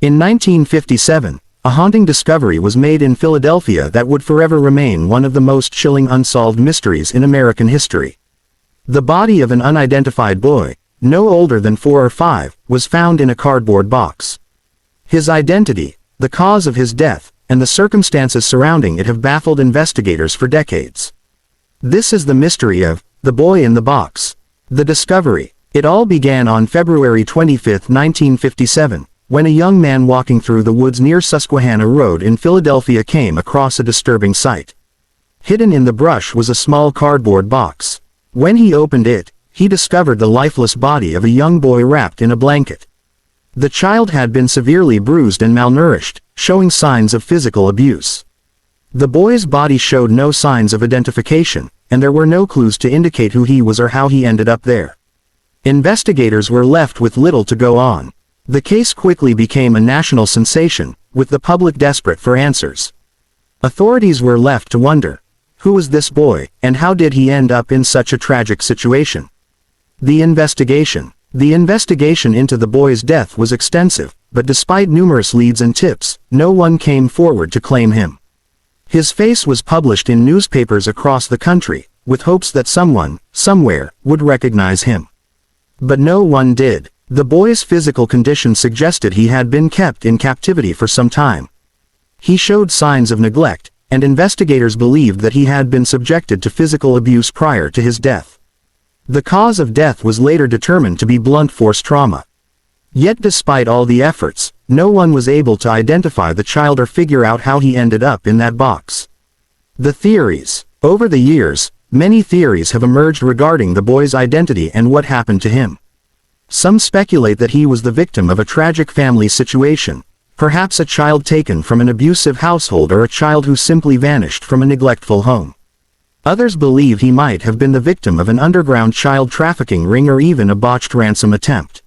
In 1957, a haunting discovery was made in Philadelphia that would forever remain one of the most chilling unsolved mysteries in American history. The body of an unidentified boy, no older than 4 or 5, was found in a cardboard box. His identity, the cause of his death, and the circumstances surrounding it have baffled investigators for decades. This is the mystery of the boy in the box. The discovery. It all began on February 25, 1957, when a young man walking through the woods near Susquehanna Road in Philadelphia came across a disturbing sight. Hidden in the brush was a small cardboard box. When he opened it, he discovered the lifeless body of a young boy wrapped in a blanket. The child had been severely bruised and malnourished, showing signs of physical abuse. The boy's body showed no signs of identification, and there were no clues to indicate who he was or how he ended up there. Investigators were left with little to go on. The case quickly became a national sensation, with the public desperate for answers. Authorities were left to wonder, who was this boy, and how did he end up in such a tragic situation? The investigation. The investigation into the boy's death was extensive, but despite numerous leads and tips, no one came forward to claim him. His face was published in newspapers across the country, with hopes that someone, somewhere, would recognize him. But no one did. The boy's physical condition suggested he had been kept in captivity for some time. He showed signs of neglect, and investigators believed that he had been subjected to physical abuse prior to his death. The cause of death was later determined to be blunt force trauma. Yet despite all the efforts, no one was able to identify the child or figure out how he ended up in that box. The theories. Over the years, many theories have emerged regarding the boy's identity and what happened to him. Some speculate that he was the victim of a tragic family situation, perhaps a child taken from an abusive household or a child who simply vanished from a neglectful home. Others believe he might have been the victim of an underground child trafficking ring or even a botched ransom attempt.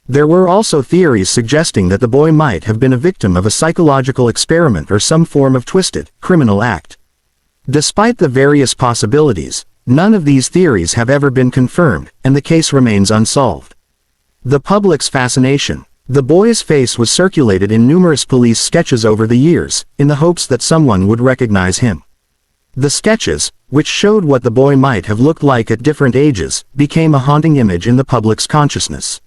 There were also theories suggesting that the boy might have been a victim of a psychological experiment or some form of twisted, criminal act. Despite the various possibilities, none of these theories have ever been confirmed, and the case remains unsolved. The public's fascination. The boy's face was circulated in numerous police sketches over the years, in the hopes that someone would recognize him. The sketches, which showed what the boy might have looked like at different ages, became a haunting image in the public's consciousness.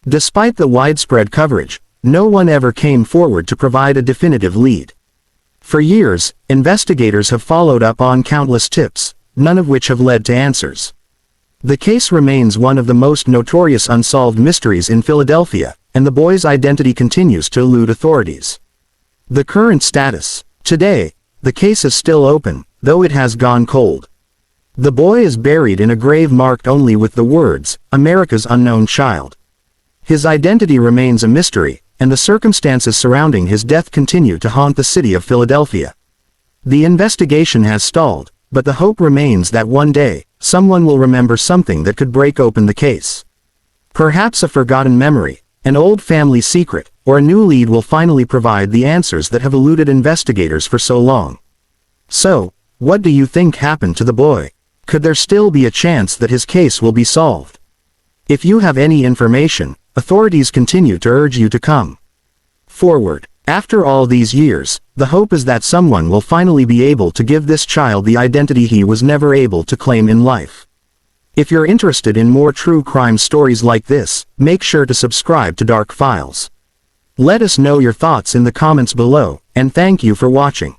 Despite the widespread coverage, no one ever came forward to provide a definitive lead. For years, investigators have followed up on countless tips, none of which have led to answers. The case remains one of the most notorious unsolved mysteries in Philadelphia, and the boy's identity continues to elude authorities. The current status. Today, the case is still open, though it has gone cold. The boy is buried in a grave marked only with the words, "America's Unknown Child." His identity remains a mystery, and the circumstances surrounding his death continue to haunt the city of Philadelphia. The investigation has stalled, but the hope remains that one day, someone will remember something that could break open the case. Perhaps a forgotten memory, an old family secret, or a new lead will finally provide the answers that have eluded investigators for so long. So, what do you think happened to the boy? Could there still be a chance that his case will be solved? If you have any information, authorities continue to urge you to come forward. After all these years, the hope is that someone will finally be able to give this child the identity he was never able to claim in life. If you're interested in more true crime stories like this, make sure to subscribe to Dark Files. Let us know your thoughts in the comments below, and thank you for watching.